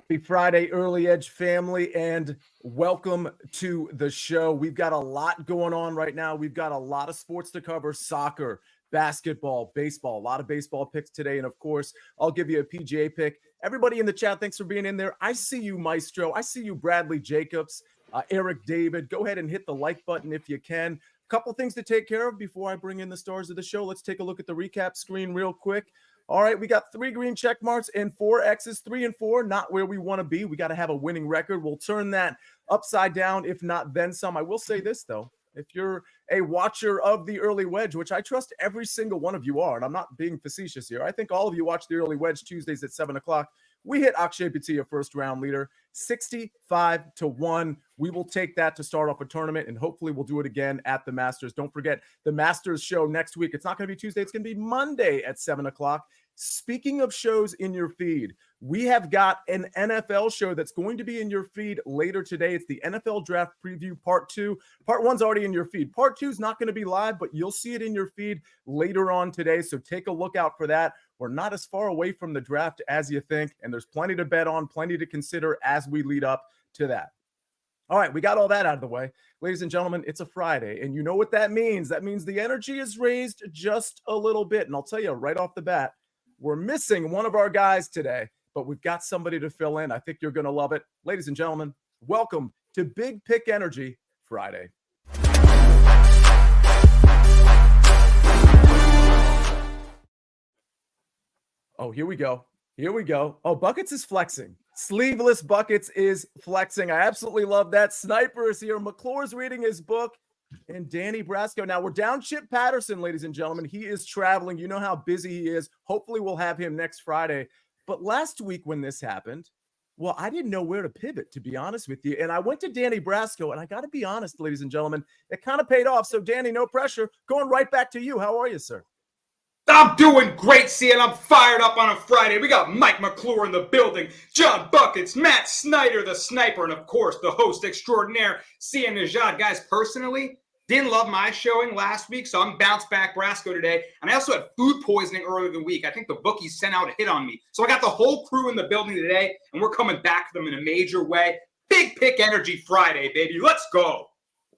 Happy Friday, Early Edge family, and welcome to the show. We've got a lot going on right now. We've got a lot of sports to cover: soccer, basketball, baseball, a lot of baseball picks today. And of course, I'll give you a PGA pick. Everybody in the chat, thanks for being in there. I see you, Maestro. I see you, Bradley Jacobs, Eric David. Go ahead and hit the like button if you can. Couple things to take care of before I bring in the stars of the show. Let's take a look at the recap screen real quick. All right, we got 3 green check marks and 4 X's, 3 and 4, not where we want to be. We got to have a winning record. We'll turn that upside down, if not then some. I will say this, though. If you're a watcher of the Early Wedge, which I trust every single one of you are, and I'm not being facetious here, I think all of you watch the Early Wedge Tuesdays at 7 o'clock. We hit Akshay Bhatia, first round leader, 65-1. We will take that to start off a tournament, and hopefully we'll do it again at the Masters. Don't forget the Masters show next week. It's not going to be Tuesday. It's going to be Monday at 7 o'clock. Speaking of shows in your feed, we have got an NFL show that's going to be in your feed later today. It's the NFL Draft Preview Part 2. Part 1's already in your feed. Part 2 is not going to be live, but you'll see it in your feed later on today, so take a look out for that. We're not as far away from the draft as you think, and there's plenty to bet on, plenty to consider as we lead up to that. All right, we got all that out of the way. Ladies and gentlemen, it's a Friday, and you know what that means. That means the energy is raised just a little bit, and I'll tell you right off the bat, we're missing one of our guys today, but we've got somebody to fill in. I think you're going to love it. Ladies and gentlemen, welcome to Big Pick Energy Friday. Oh, here we go. Here we go. Oh, Buckets is flexing. Sleeveless Buckets is flexing. I absolutely love that. Sniper is here. McClure's reading his book. And Danny Brasco. Now, we're down Chip Patterson, ladies and gentlemen. He is traveling. You know how busy he is. Hopefully, we'll have him next Friday. But last week when this happened, well, I didn't know where to pivot, to be honest with you. And I went to Danny Brasco, and I got to be honest, ladies and gentlemen, it kind of paid off. So, Danny, no pressure. Going right back to you. How are you, sir? I'm doing great, Sia, and I'm fired up on a Friday. We got Mike McClure in the building, John Buckets, Matt Snyder, the sniper, and of course, the host extraordinaire, Sia Nejad. Guys, personally, didn't love my showing last week, so I'm bounced back Brasco today. And I also had food poisoning earlier in the week. I think the bookies sent out a hit on me. So I got the whole crew in the building today, and we're coming back to them in a major way. Big Pick Energy Friday, baby. Let's go.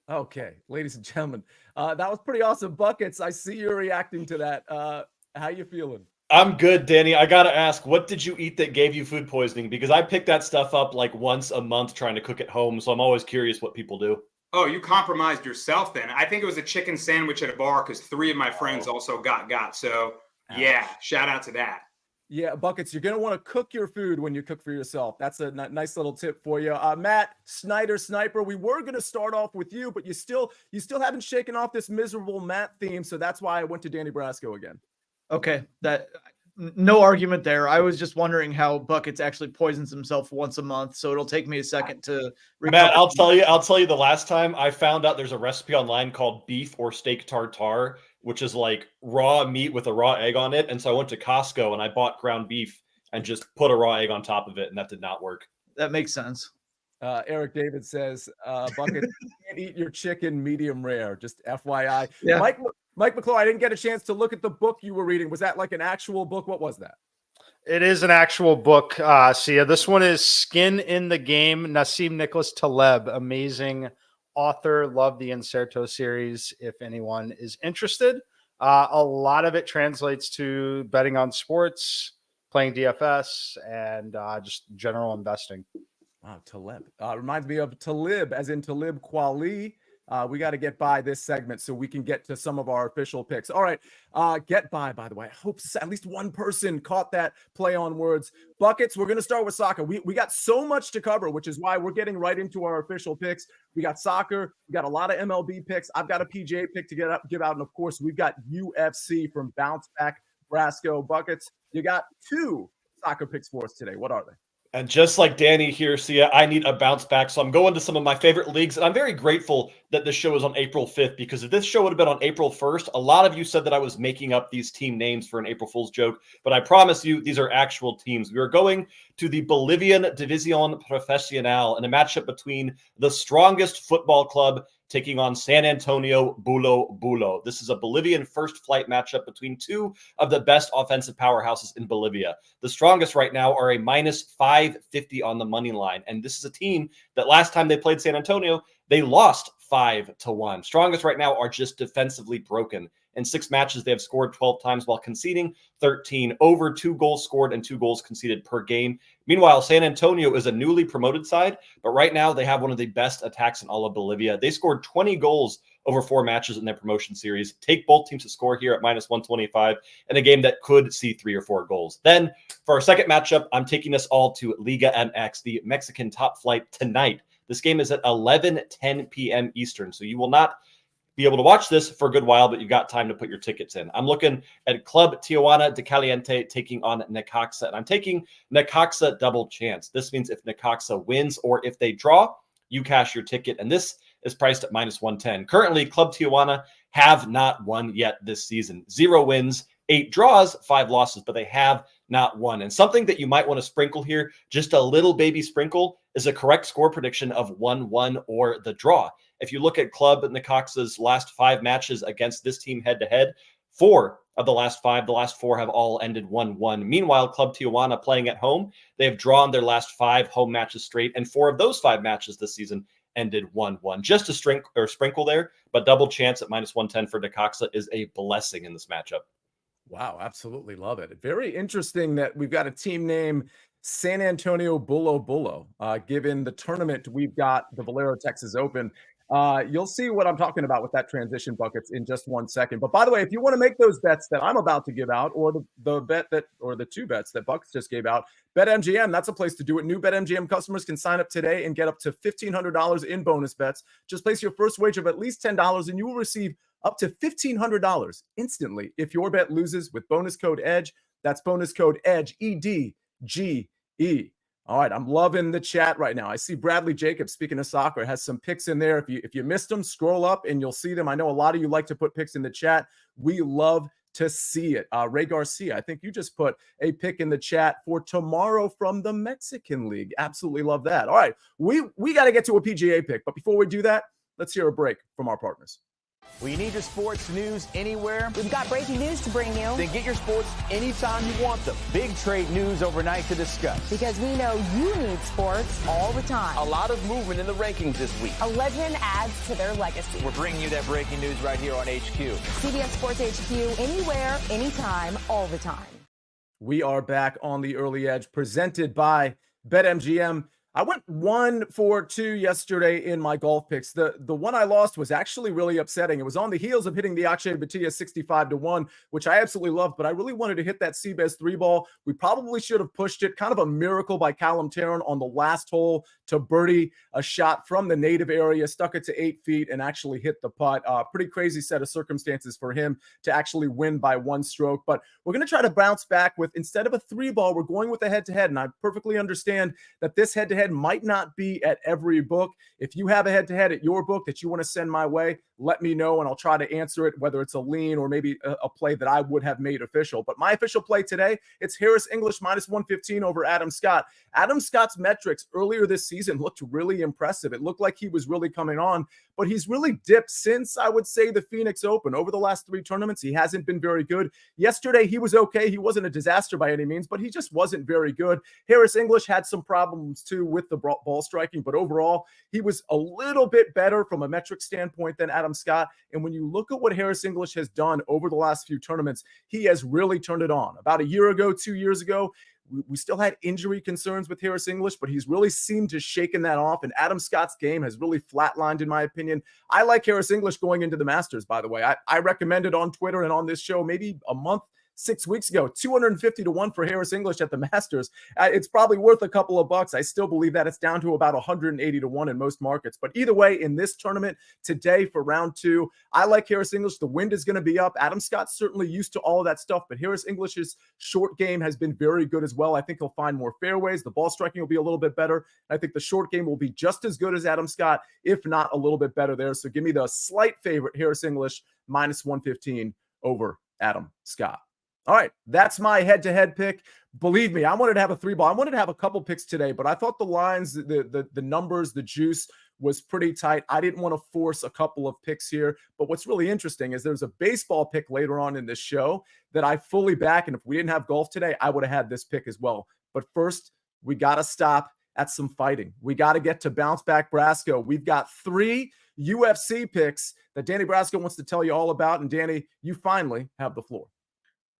Okay, ladies and gentlemen, that was pretty awesome. Buckets, I see you're reacting to that. How you feeling? I'm good, Danny. I got to ask, what did you eat that gave you food poisoning? Because I pick that stuff up like once a month trying to cook at home, so I'm always curious what people do. Oh, you compromised yourself then. I think it was a chicken sandwich at a bar because 3 of my friends also got. So, yeah, shout out to that. Yeah, Buckets, you're going to want to cook your food when you cook for yourself. That's a nice little tip for you. Matt Snyder, Sniper, we were going to start off with you, but you still haven't shaken off this miserable Matt theme, so that's why I went to Danny Brasco again. Okay, no argument there. I was just wondering how Buckets actually poisons himself once a month, so it'll take me a second to recover. Matt, I'll tell you the last time I found out there's a recipe online called beef or steak tartare, which is like raw meat with a raw egg on it. And so I went to Costco and I bought ground beef and just put a raw egg on top of it, and that did not work. That makes sense. Eric David says, Buckets, you can't eat your chicken medium rare, just FYI. Yeah. Mike McClure, I didn't get a chance to look at the book you were reading. Was that like an actual book? What was that? It is an actual book, Sia. This one is Skin in the Game, Nassim Nicholas Taleb. Amazing author. Love the Inserto series, if anyone is interested. A lot of it translates to betting on sports, playing DFS, and just general investing. Wow, Taleb. Reminds me of Talib, as in Talib Kweli. We got to get by this segment so we can get to some of our official picks. All right. Get by the way. I hope at least one person caught that play on words. Buckets, we're going to start with soccer. We got so much to cover, which is why we're getting right into our official picks. We got soccer. We got a lot of MLB picks. I've got a PGA pick to give out. And, of course, we've got UFC from Bounce Back Brasco. Buckets, you got 2 soccer picks for us today. What are they? And just like Danny here, Sia, I need a bounce back. So I'm going to some of my favorite leagues. And I'm very grateful that this show is on April 5th, because if this show would have been on April 1st, a lot of you said that I was making up these team names for an April Fool's joke. But I promise you, these are actual teams. We are going to the Bolivian División Profesional in a matchup between the strongest football club taking on San Antonio Bulo Bulo. This is a Bolivian first flight matchup between two of the best offensive powerhouses in Bolivia. The strongest right now are a minus 550 on the money line. And this is a team that last time they played San Antonio, they lost 5-1. Strongest right now are just defensively broken. In 6 matches, they have scored 12 times while conceding 13, over 2 goals scored and 2 goals conceded per game. Meanwhile, San Antonio is a newly promoted side, but right now they have one of the best attacks in all of Bolivia. They scored 20 goals over 4 matches in their promotion series. Take both teams to score here at minus 125 in a game that could see 3 or 4 goals. Then for our second matchup, I'm taking us all to Liga MX, the Mexican top flight tonight. This game is at 11:10 p.m. Eastern, so you will not be able to watch this for a good while, but you've got time to put your tickets in. I'm looking at Club Tijuana de Caliente taking on Necaxa, and I'm taking Necaxa double chance. This means if Necaxa wins or if they draw, you cash your ticket, and this is priced at minus 110. Currently, Club Tijuana have not won yet this season. 0 wins, 8 draws, 5 losses, but they have not won. And something that you might want to sprinkle here, just a little baby sprinkle, is a correct score prediction of 1-1 or the draw. If you look at Club Necaxa's last 5 matches against this team head-to-head, 4 of the last 4 have all ended 1-1. Meanwhile, Club Tijuana playing at home, they have drawn their last 5 home matches straight, and 4 of those 5 matches this season ended 1-1. Just a sprinkle there, but double chance at minus 110 for Necaxa is a blessing in this matchup. Wow, absolutely love it. Very interesting that we've got a team name San Antonio Bulo Bulo. Given the tournament, we've got the Valero Texas Open. You'll see what I'm talking about with that transition buckets in just 1 second. But by the way, if you want to make those bets that I'm about to give out, or the bet that, or the 2 bets that Bucks just gave out, BetMGM, that's a place to do it. New BetMGM customers can sign up today and get up to $1,500 in bonus bets. Just place your first wager of at least $10 and you will receive up to $1,500 instantly if your bet loses with bonus code EDGE. That's bonus code EDGE, EDGE. All right, I'm loving the chat right now. I see Bradley Jacobs, speaking of soccer, has some picks in there. If you missed them, scroll up and you'll see them. I know a lot of you like to put picks in the chat. We love to see it. Ray Garcia, I think you just put a pick in the chat for tomorrow from the Mexican League. Absolutely love that. All right, we got to get to a PGA pick. But before we do that, let's hear a break from our partners. We need your sports news anywhere. We've got breaking news to bring you. Then get your sports anytime you want them. Big trade news overnight to discuss. Because we know you need sports all the time. A lot of movement in the rankings this week. A legend adds to their legacy. We're bringing you that breaking news right here on HQ. CBS Sports HQ, anywhere, anytime, all the time. We are back on the Early Edge, presented by BetMGM. I went 1 for 2 yesterday in my golf picks. The one I lost was actually really upsetting. It was on the heels of hitting the Akshay Bhatia 65-1, which I absolutely loved, but I really wanted to hit that Seabest 3 ball. We probably should have pushed it. Kind of a miracle by Callum Tarrant on the last hole to birdie a shot from the native area, stuck it to 8 feet and actually hit the putt. Pretty crazy set of circumstances for him to actually win by 1 stroke. But we're going to try to bounce back with, instead of a 3 ball, we're going with a head-to-head. And I perfectly understand that this head-to-head might not be at every book. If you have a head-to-head at your book that you want to send my way, let me know and I'll try to answer it, whether it's a lean or maybe a play that I would have made official. But my official play today, it's Harris English minus 115 over Adam Scott. Adam Scott's metrics earlier this season looked really impressive. It looked like he was really coming on, but he's really dipped since, I would say, the Phoenix Open. Over the last 3 tournaments, he hasn't been very good. Yesterday, he was okay. He wasn't a disaster by any means, but he just wasn't very good. Harris English had some problems too with the ball striking, but overall, he was a little bit better from a metric standpoint than Adam Scott. And when you look at what Harris English has done over the last few tournaments, he has really turned it on. About a year ago, 2 years ago, we still had injury concerns with Harris English, but he's really seemed to have shaken that off. And Adam Scott's game has really flatlined, in my opinion. I like Harris English going into the Masters, by the way. I recommended on Twitter and on this show maybe a month, 6 weeks ago, 250-1 for Harris English at the Masters. It's probably worth a couple of bucks. I still believe that it's down to about 180-1 in most markets. But either way, in this tournament today for round 2, I like Harris English. The wind is going to be up. Adam Scott's certainly used to all of that stuff, but Harris English's short game has been very good as well. I think he'll find more fairways. The ball striking will be a little bit better. I think the short game will be just as good as Adam Scott, if not a little bit better there. So give me the slight favorite, Harris English, minus 115 over Adam Scott. All right, that's my head-to-head pick. Believe me, I wanted to have a 3 ball. I wanted to have a couple picks today, but I thought the lines, the numbers, the juice was pretty tight. I didn't want to force a couple of picks here, but what's really interesting is there's a baseball pick later on in this show that I fully back, and if we didn't have golf today, I would have had this pick as well. But first, we got to stop at some fighting. We got to get to Bounce Back Brasco. We've got 3 UFC picks that Danny Brasco wants to tell you all about, and Danny, you finally have the floor.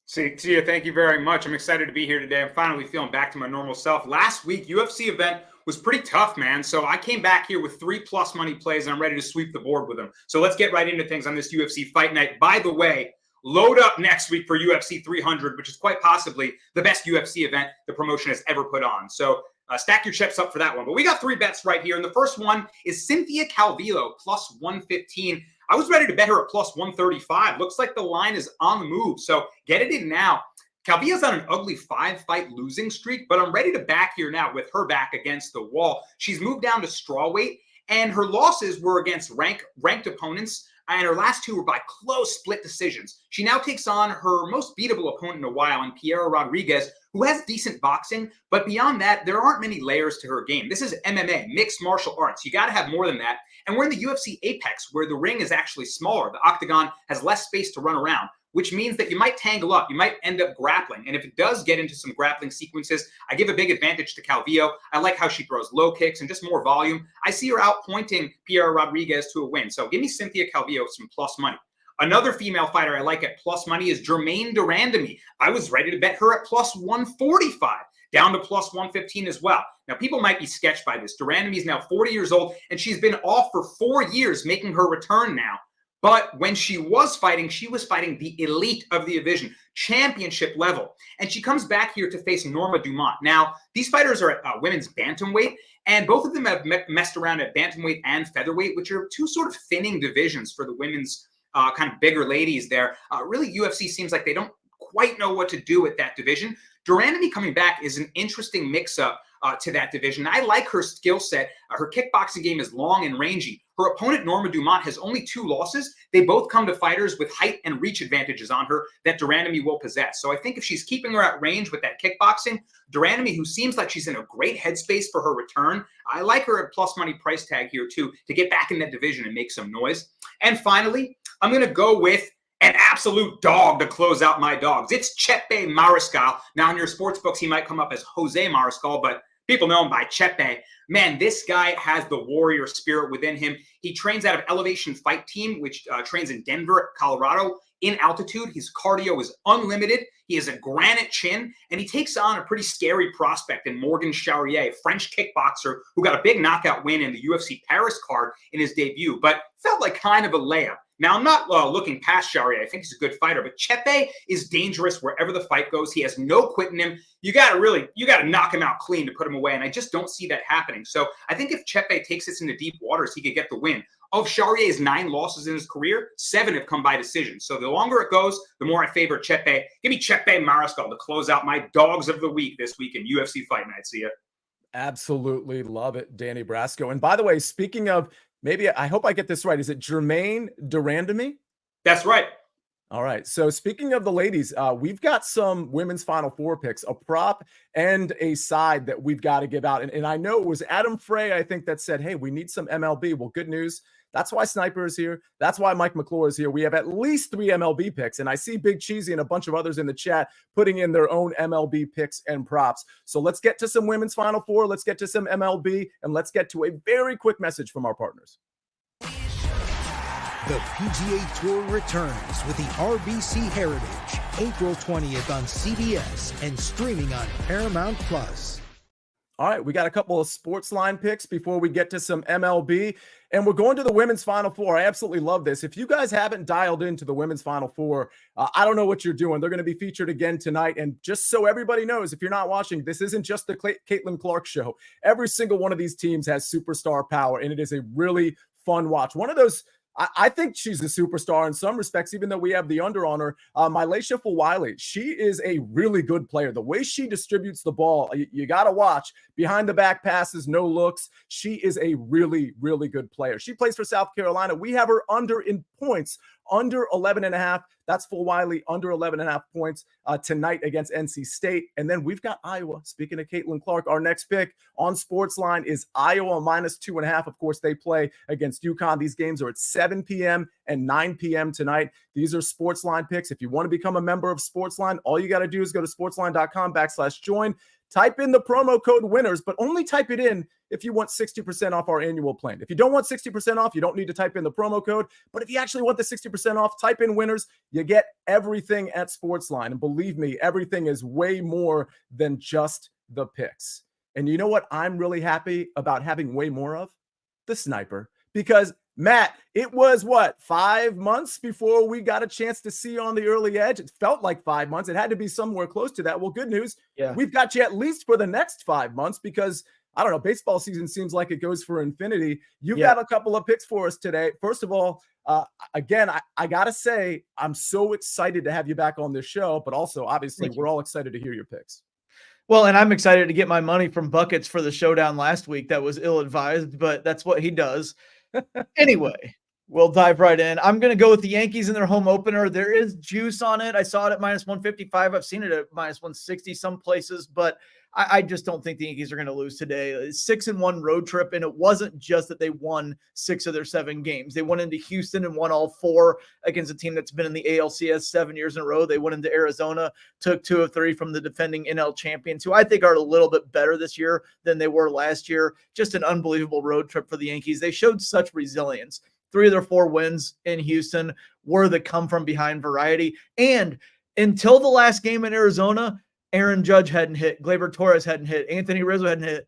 Sia, thank you very much. I'm excited to be here today. I'm finally feeling back to my normal self. Last week, UFC event was pretty tough, man. So I came back here with 3+ money plays, and I'm ready to sweep the board with them. So let's get right into things on this UFC Fight Night. By the way, load up next week for UFC 300, which is quite possibly the best UFC event the promotion has ever put on. So stack your chips up for that one. But we got 3 bets right here. And the first one is Cynthia Calvillo, plus 115. I was ready to bet her at plus 135. Looks like the line is on the move. So get it in now. Calvillo's on an ugly 5-fight losing streak, but I'm ready to back here now with her back against the wall. She's moved down to strawweight, and her losses were against ranked opponents, and her last 2 were by close split decisions. She now takes on her most beatable opponent in a while, in Piera Rodriguez, who has decent boxing, but beyond that, there aren't many layers to her game. This is MMA, mixed martial arts. You got to have more than that. And we're in the UFC Apex, where the ring is actually smaller. The octagon has less space to run around, which means that you might tangle up. You might end up grappling. And if it does get into some grappling sequences, I give a big advantage to Calvillo. I like how she throws low kicks and just more volume. I see her outpointing Piera Rodriguez to a win. So give me Cynthia Calvillo some plus money. Another female fighter I like at plus money is Germaine de Randamie. I was ready to bet her at plus 145, down to plus 115 as well. Now, people might be sketched by this. De Randamie is now 40 years old, and she's been off for 4 years, making her return now. But when she was fighting the elite of the division, championship level. And she comes back here to face Norma Dumont. Now, these fighters are at women's bantamweight, and both of them have messed around at bantamweight and featherweight, which are 2 sort of thinning divisions for the women's kind of bigger ladies there. Really, UFC seems like they don't quite know what to do with that division. De Randamie coming back is an interesting mix-up to that division. I like her skill set. Her kickboxing game is long and rangy. Her opponent, Norma Dumont, has only 2 losses. They both come to fighters with height and reach advantages on her that de Randamie will possess. So I think if she's keeping her at range with that kickboxing, de Randamie, who seems like she's in a great headspace for her return, I like her at plus money price tag here too, to get back in that division and make some noise. And finally, I'm going to go with an absolute dog to close out my dogs. It's Chepe Mariscal. Now, in your sports books, he might come up as Jose Mariscal, but people know him by Chepe. Man, this guy has the warrior spirit within him. He trains out of Elevation Fight Team, which trains in Denver, Colorado, in altitude. His cardio is unlimited. He has a granite chin, and he takes on a pretty scary prospect in Morgan Charrier, a French kickboxer who got a big knockout win in the UFC Paris card in his debut, but felt like kind of a layup. Now, I'm not looking past Charrier. I think he's a good fighter, but Chepe is dangerous wherever the fight goes. He has no quit in him. You got to knock him out clean to put him away, and I just don't see that happening. So I think if Chepe takes this into deep waters, he could get the win. Of Charrier's 9 losses in his career, 7 have come by decision. So the longer it goes, the more I favor Chepe. Give me Chepe Mariscal to close out my dogs of the week this week in UFC Fight Night. See ya. Absolutely love it, Danny Brasco. And by the way, speaking of, maybe I hope I get this right. Is it Germaine de Randamie? That's right. All right. So speaking of the ladies, we've got some women's Final Four picks, a prop and a side that we've got to give out. And I know it was Adam Frey, I think, that said, hey, we need some MLB. Well, good news. That's why Sniper is here. That's why Mike McClure is here. We have at least 3 MLB picks. And I see Big Cheesy and a bunch of others in the chat putting in their own MLB picks and props. So let's get to some women's Final Four. Let's get to some MLB. And let's get to a very quick message from our partners. The PGA Tour returns with the RBC Heritage, April 20th on CBS and streaming on Paramount+. All right, we got a couple of SportsLine picks before we get to some MLB, and we're going to the Women's Final Four. I absolutely love this. If you guys haven't dialed into the Women's Final Four, I don't know what you're doing. They're going to be featured again tonight, and just so everybody knows, if you're not watching, this isn't just the Caitlin Clark show. Every single one of these teams has superstar power, and it is a really fun watch. One of those, I think she's a superstar in some respects, even though we have the under on her. Mylacia Fulwiley, she is a really good player. The way she distributes the ball, you got to watch. Behind the back passes, no looks. She is a really, really good player. She plays for South Carolina. We have her under in points under 11.5. That's full Wiley, under 11.5 points tonight against NC State. And then we've got Iowa. Speaking of Caitlin Clark, our next pick on SportsLine is Iowa -2.5. Of course, they play against UConn. These games are at 7 p.m. and 9 p.m. tonight. These are SportsLine picks. If you want to become a member of SportsLine, all you got to do is go to sportsline.com/join. Type in the promo code winners, but only type it in if you want 60% off our annual plan. If you don't want 60% off, you don't need to type in the promo code. But if you actually want the 60% off, type in winners. You get everything at SportsLine. And believe me, everything is way more than just the picks. And you know what I'm really happy about having way more of? The Sniper. Because Matt, it was 5 months before we got a chance to see on the early edge. It felt like 5 months. It had to be somewhere close to that. Well, good news. Yeah. We've got you at least for the next 5 months because I don't know, baseball season seems like it goes for infinity. You've got a couple of picks for us today. First of all, again, I got to say, I'm so excited to have you back on this show, but also obviously we're all excited to hear your picks. Well, and I'm excited to get my money from Buckets for the showdown last week. That was ill-advised, but that's what he does. Anyway, we'll dive right in. I'm going to go with the Yankees in their home opener. There is juice on it. I saw it at -155. I've seen it at -160 some places, but I just don't think the Yankees are going to lose today. It's 6-1 road trip, and it wasn't just that they won 6 of their 7 games. They went into Houston and won all 4 against a team that's been in the ALCS 7 years in a row. They went into Arizona, took 2 of 3 from the defending NL champions, who I think are a little bit better this year than they were last year. Just an unbelievable road trip for the Yankees. They showed such resilience. 3 of their 4 wins in Houston were the come-from-behind variety. And until the last game in Arizona, Aaron Judge hadn't hit, Gleyber Torres hadn't hit, Anthony Rizzo hadn't hit,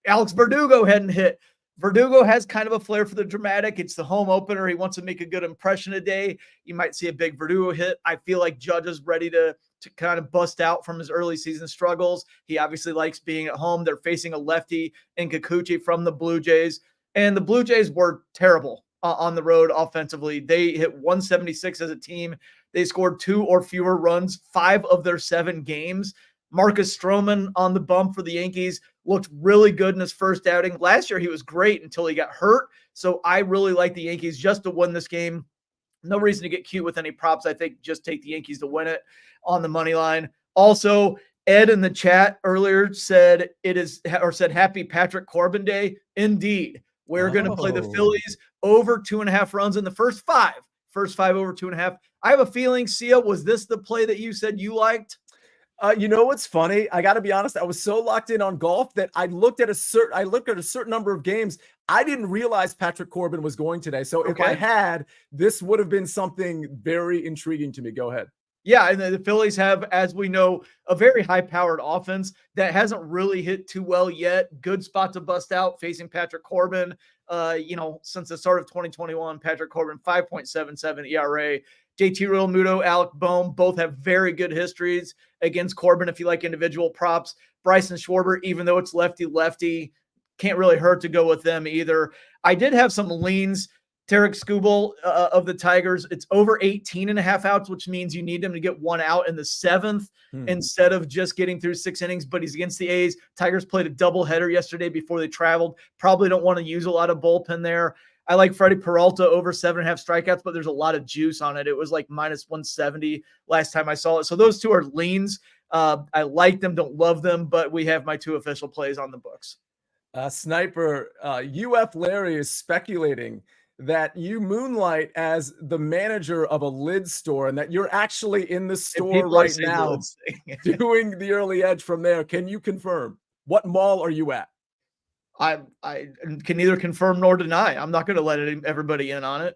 Alex Verdugo hadn't hit. Verdugo has kind of a flair for the dramatic. It's the home opener. He wants to make a good impression today. You might see a big Verdugo hit. I feel like Judge is ready to kind of bust out from his early season struggles. He obviously likes being at home. They're facing a lefty in Kikuchi from the Blue Jays, and the Blue Jays were terrible on the road offensively. They hit 176 as a team. They scored 2 or fewer runs 5 of their 7 games. Marcus Stroman on the bump for the Yankees looked really good in his first outing. Last year, he was great until he got hurt. So I really like the Yankees just to win this game. No reason to get cute with any props. I think just take the Yankees to win it on the money line. Also, Ed in the chat earlier said happy Patrick Corbin Day. Indeed. We're going to play the Phillies over 2.5 runs in the first 5. First 5 over 2.5. I have a feeling, Sia, was this the play that you said you liked? You know what's funny? I got to be honest. I was so locked in on golf that I looked at a certain number of games. I didn't realize Patrick Corbin was going today. So if I had, this would have been something very intriguing to me. Go ahead. Yeah, and the Phillies have, as we know, a very high-powered offense that hasn't really hit too well yet. Good spot to bust out facing Patrick Corbin. Since the start of 2021, Patrick Corbin, 5.77 ERA. JT Realmuto, Alec Boehm, both have very good histories against Corbin if you like individual props. Bryson Schwarber, even though it's lefty-lefty, can't really hurt to go with them either. I did have some leans. Tarek Skubal of the Tigers, it's over 18.5 outs, which means you need him to get 1 out in the 7th instead of just getting through 6 innings, but he's against the A's. Tigers played a doubleheader yesterday before they traveled. Probably don't want to use a lot of bullpen there. I like Freddie Peralta over 7.5 strikeouts, but there's a lot of juice on it. It was like -170 last time I saw it. So those 2 are leans. I like them, don't love them, but we have my 2 official plays on the books. Sniper, UF Larry is speculating that you moonlight as the manager of a lid store and that you're actually in the store right now doing the early edge from there. Can you confirm? What mall are you at? I can neither confirm nor deny. I'm not going to let everybody in on it.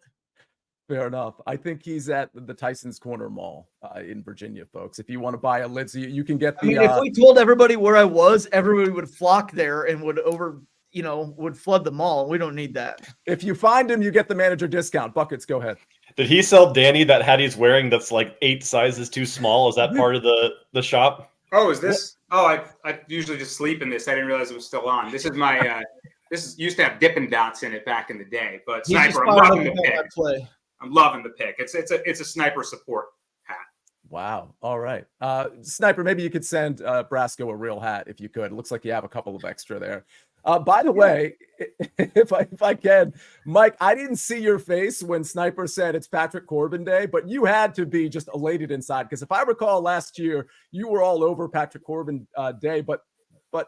Fair enough. I think he's at the Tyson's Corner Mall in Virginia, folks. If you want to buy a lid, so you can get the. If we told everybody where I was, everybody would flock there and would flood the mall. We don't need that. If you find him, you get the manager discount. Buckets, go ahead. Did he sell Danny that hat he's wearing that's like 8 sizes too small? Is that part of the shop? Oh, is this? Oh, I usually just sleep in this. I didn't realize it was still on. This is my. This used to have Dippin' Dots in it back in the day. But Sniper, I'm loving the pick. I'm loving the pick. It's a Sniper support hat. Wow. All right. Sniper, maybe you could send Brasco a real hat if you could. It looks like you have a couple of extra there. By the way, if I can, Mike, I didn't see your face when Sniper said it's Patrick Corbin Day, but you had to be just elated inside because if I recall last year, you were all over Patrick Corbin Day, but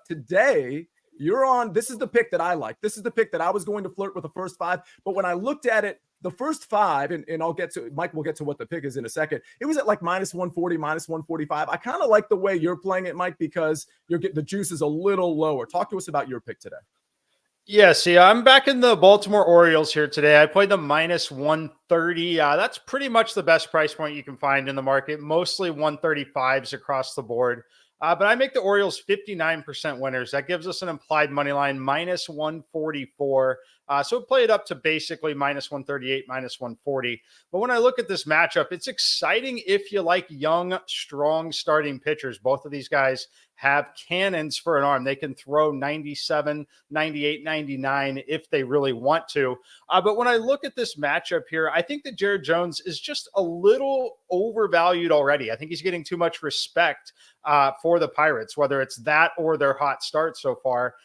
today you're on. This is the pick that I like. This is the pick that I was going to flirt with the first five, but when I looked at it, the first five, and I'll get to Mike. We'll get to what the pick is in a second. It was at like -140, -145. I kind of like the way you're playing it, Mike, because you're getting the juice is a little lower. Talk to us about your pick today. Yeah, see, I'm back in the Baltimore Orioles here today. I played the -130. That's pretty much the best price point you can find in the market. Mostly 135s across the board. But I make the Orioles 59% winners. That gives us an implied money line -144. So play it up to basically -138, -140. But when I look at this matchup, it's exciting if you like young, strong starting pitchers. Both of these guys have cannons for an arm. They can throw 97, 98, 99 if they really want to. But when I look at this matchup here, I think that Jared Jones is just a little overvalued already. I think he's getting too much respect for the Pirates, whether it's that or their hot start so far.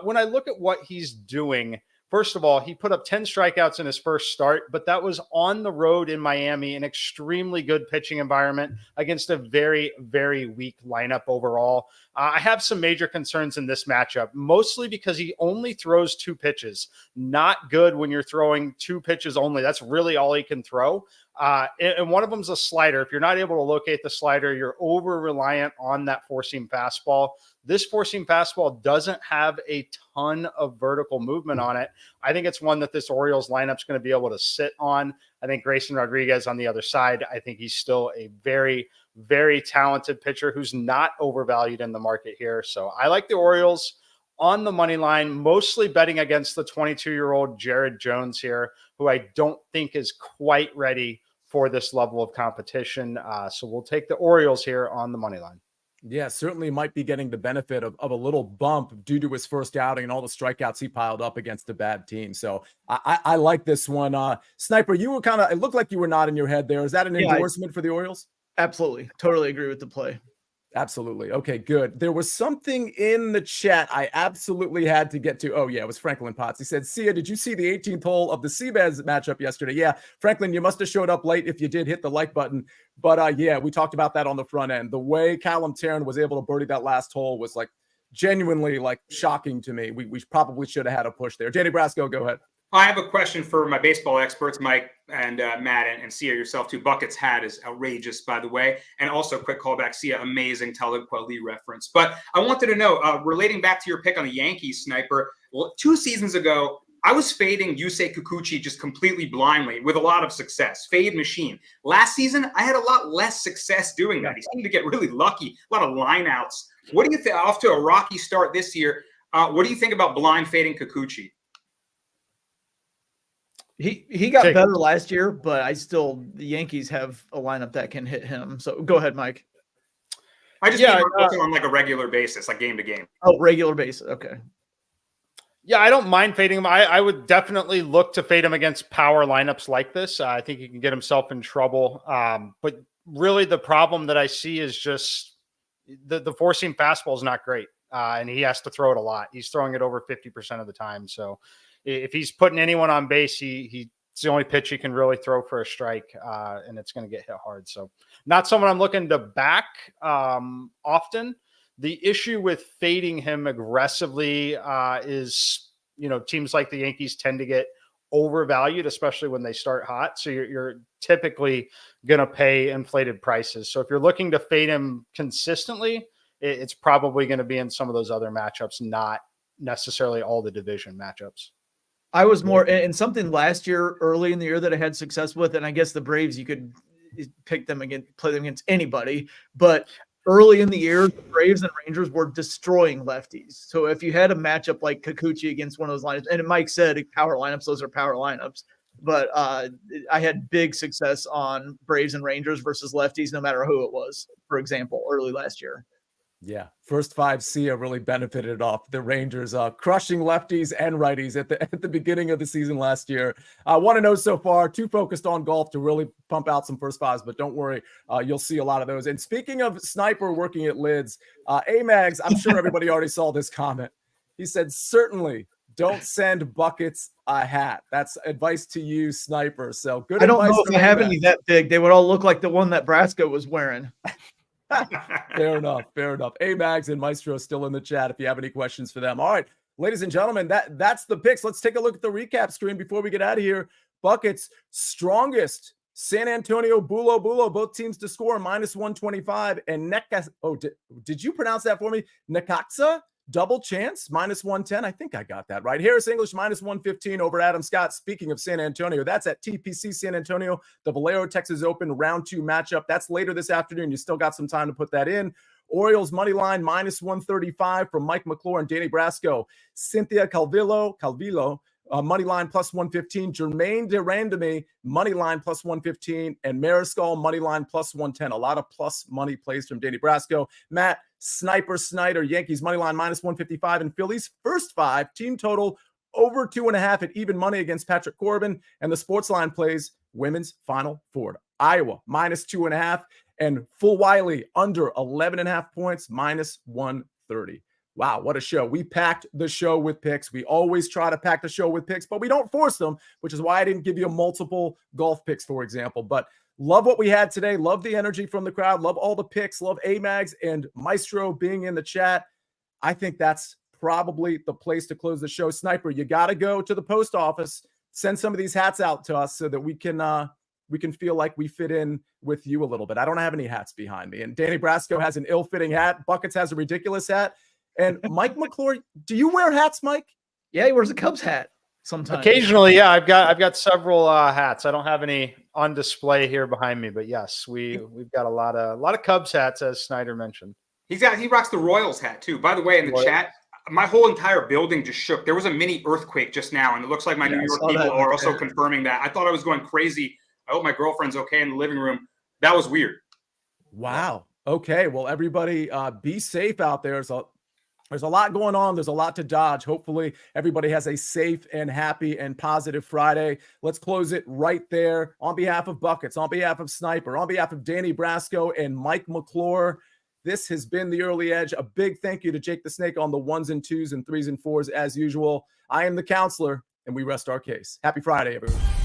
When I look at what he's doing, first of all, he put up 10 strikeouts in his first start, but that was on the road in Miami, an extremely good pitching environment against a very, very weak lineup overall. I have some major concerns in this matchup, mostly because he only throws 2 pitches. Not good when you're throwing 2 pitches only. That's really all he can throw. And one of them is a slider. If you're not able to locate the slider, you're over reliant on that four-seam fastball. This four-seam fastball doesn't have a ton of vertical movement on it. I think it's one that this Orioles lineup is going to be able to sit on. I think Grayson Rodriguez on the other side, I think he's still a very, very talented pitcher who's not overvalued in the market here. So I like the Orioles on the money line, mostly betting against the 22-year-old Jared Jones here, who I don't think is quite ready for this level of competition. So we'll take the Orioles here on the money line. Yeah, certainly might be getting the benefit of a little bump due to his first outing and all the strikeouts he piled up against a bad team. So I like this one. Sniper, you were it looked like you were nodding your head there. Is that an endorsement for the Orioles? Absolutely. Totally agree with the play. Absolutely. Okay, good. There was something in the chat I absolutely had to get to. Oh, yeah, it was Franklin Potts. He said, Sia, did you see the 18th hole of the CBS matchup yesterday? Yeah, Franklin, you must have showed up late if you did hit the like button. But yeah, we talked about that on the front end. The way Callum Tarrant was able to birdie that last hole was genuinely shocking to me. We probably should have had a push there. Danny Brasco, go ahead. I have a question for my baseball experts, Mike and Matt and Sia yourself too. Bucket's hat is outrageous, by the way. And also, quick callback, Sia, amazing Talib Kweli reference. But I wanted to know, relating back to your pick on the Yankees, Sniper, 2 seasons ago, I was fading Yusei Kikuchi just completely blindly with a lot of success. Fade machine. Last season, I had a lot less success doing that. He seemed to get really lucky. A lot of lineouts. What do you think? Off to a rocky start this year. What do you think about blind fading Kikuchi? He got better last year, but the Yankees have a lineup that can hit him. So go ahead, Mike. I just looking on a regular basis, like game to game. Oh, regular basis. Okay. Yeah, I don't mind fading him. I would definitely look to fade him against power lineups like this. I think he can get himself in trouble. But really the problem that I see is just the four-seam fastball is not great. And he has to throw it a lot. He's throwing it over 50% of the time. So if he's putting anyone on base, it's the only pitch he can really throw for a strike, and it's going to get hit hard. So not someone I'm looking to back often. The issue with fading him aggressively is, teams like the Yankees tend to get overvalued, especially when they start hot. So you're typically going to pay inflated prices. So if you're looking to fade him consistently, it's probably going to be in some of those other matchups, not necessarily all the division matchups. I was more in something last year, early in the year, that I had success with, and I guess the Braves, you could pick them against, play them against anybody. But early in the year, the Braves and Rangers were destroying lefties. So if you had a matchup like Kikuchi against one of those lineups, and Mike said power lineups, those are power lineups. But I had big success on Braves and Rangers versus lefties, no matter who it was, for example, early last year. Yeah, first 5 Sia really benefited off the Rangers crushing lefties and righties at the beginning of the season last year. I want to know so far, too focused on golf to really pump out some first 5s, but don't worry, you'll see a lot of those. And speaking of Sniper working at Lids, Amags, I'm sure everybody already saw this comment. He said, certainly don't send buckets a hat. That's advice to you, Sniper. So good. I don't know from if I have A-Mags. any that big. They would all look like the one that Brasco was wearing. Fair enough. Fair enough. A-Mags and Maestro still in the chat if you have any questions for them. All right, ladies and gentlemen, that's the picks. Let's take a look at the recap screen before we get out of here. Buckets strongest. San Antonio, Bulo, both teams to score -125. And did you pronounce that for me? Necaxa, double chance, -110. I think I got that right. Harris English, -115 over Adam Scott. Speaking of San Antonio, that's at TPC San Antonio, the Valero Texas Open round 2 matchup. That's later this afternoon. You still got some time to put that in. Orioles money line -135 from Mike McClure and Danny Brasco. Cynthia Calvillo, money line +115. Jermaine Durandamy, money line +115. And Mariscal, money line +110. A lot of plus money plays from Danny Brasco. Matt, Snyder, Yankees money line -155. And Phillies first 5, team total over 2.5 at even money against Patrick Corbin. And the SportsLine plays women's Final Four. Iowa -2.5. And Full Wiley under 11.5 points, -130. Wow, what a show. We packed the show with picks. We always try to pack the show with picks, but we don't force them, which is why I didn't give you multiple golf picks, for example. But love what we had today. Love the energy from the crowd. Love all the picks. Love A-Mags and Maestro being in the chat. I think that's probably the place to close the show. Sniper, you got to go to the post office. Send some of these hats out to us so that we can feel like we fit in with you a little bit. I don't have any hats behind me. And Danny Brasco has an ill-fitting hat. Buckets has a ridiculous hat. And Mike McClure, do you wear hats, Mike? Yeah, he wears a Cubs hat sometimes. Occasionally, yeah. I've got several hats. I don't have any on display here behind me, but yes, we've got a lot of Cubs hats, as Snyder mentioned. He rocks the Royals hat too. By the way, in the chat, my whole entire building just shook. There was a mini earthquake just now, and it looks like my New York people are also confirming that. I thought I was going crazy. I hope my girlfriend's okay in the living room. That was weird. Wow. Okay. Well, everybody be safe out there. There's a lot going on. There's a lot to dodge. Hopefully everybody has a safe and happy and positive Friday. Let's close it right there. On behalf of Buckets, on behalf of Sniper, on behalf of Danny Brasco and Mike McClure, this has been The Early Edge. A big thank you to Jake the Snake on the 1s and 2s and 3s and 4s as usual. I am the counselor, and we rest our case. Happy Friday, everyone.